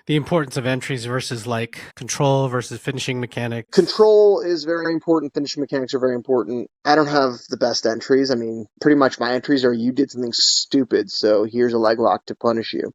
The importance of entries versus like control versus finishing mechanics. Control is very important. Finishing mechanics are very important. I don't have the best entries. I mean, pretty much my entries are you did something stupid, so here's a leg lock to punish you.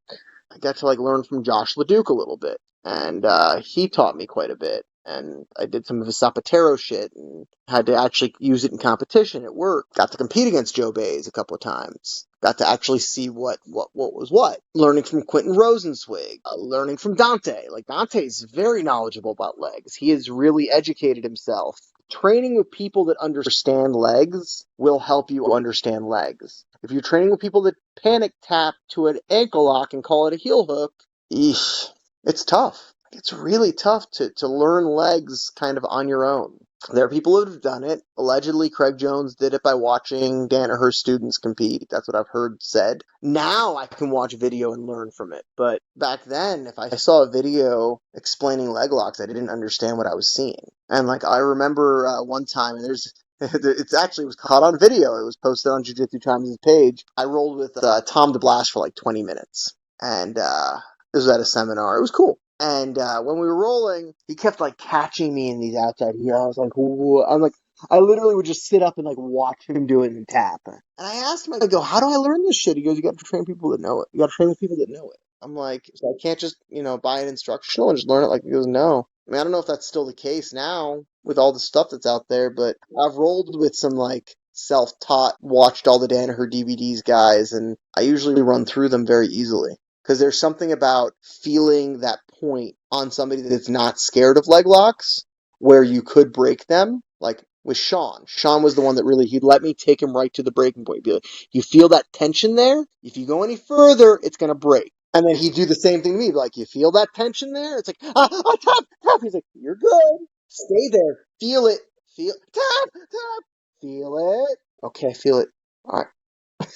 I got to learn from Josh LeDuc a little bit, and he taught me quite a bit. And I did some of his Zapatero shit and had to actually use it in competition at work. Got to compete against Joe Bays a couple of times. Got to actually see what was what. Learning from Quentin Rosenzweig. Learning from Dante. Dante's very knowledgeable about legs. He has really educated himself. Training with people that understand legs will help you understand legs. If you're training with people that panic tap to an ankle lock and call it a heel hook, it's tough. It's really tough to learn legs kind of on your own. There are people who have done it. Allegedly, Craig Jones did it by watching Danaher's students compete. That's what I've heard said. Now I can watch video and learn from it. But back then, if I saw a video explaining leg locks, I didn't understand what I was seeing. And I remember one time, and it was caught on video. It was posted on Jiu-Jitsu Times' page. I rolled with Tom DeBlass for 20 minutes. And this was at a seminar. It was cool. And when we were rolling, he kept catching me in these outside heels. I was like, whoa. I literally would just sit up and watch him do it and tap. And I asked him, I go, how do I learn this shit? He goes, you got to train people that know it. You got to train with people that know it. I'm like, so I can't just buy an instructional and just learn it. He goes, no. I mean, I don't know if that's still the case now with all the stuff that's out there, but I've rolled with some self-taught, watched all the Danaher DVDs guys, and I usually run through them very easily. Because there's something about feeling that point on somebody that's not scared of leg locks where you could break them. Like with Sean. Sean was the one that he'd let me take him right to the breaking point. He'd be like, you feel that tension there? If you go any further, it's going to break. And then he'd do the same thing to me. Like, you feel that tension there? It's like, tap. He's like, you're good. Stay there. Feel it. Tap. Feel it. Okay, I feel it. All right.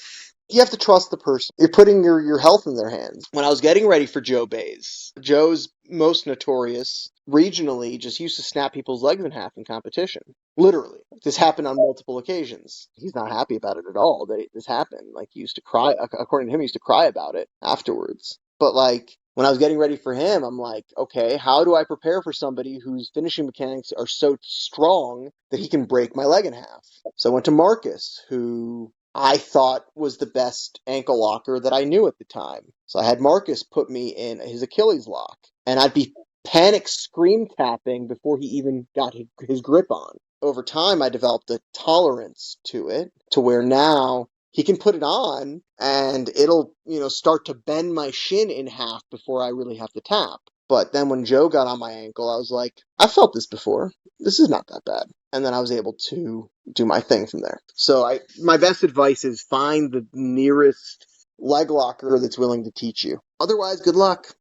You have to trust the person. You're putting your health in their hands. When I was getting ready for Joe Bays, Joe's most notorious regionally just used to snap people's legs in half in competition. Literally. This happened on multiple occasions. He's not happy about it at all that this happened. He used to cry. According to him, he used to cry about it afterwards. But when I was getting ready for him, I'm like, okay, how do I prepare for somebody whose finishing mechanics are so strong that he can break my leg in half? So I went to Marcus, who I thought was the best ankle locker that I knew at the time. So I had Marcus put me in his Achilles lock, and I'd be panic scream tapping before he even got his grip on. Over time, I developed a tolerance to it to where now he can put it on and it'll, start to bend my shin in half before I really have to tap. But then when Joe got on my ankle, I was like, I felt this before. This is not that bad. And then I was able to do my thing from there. So my best advice is find the nearest leg locker that's willing to teach you. Otherwise, good luck.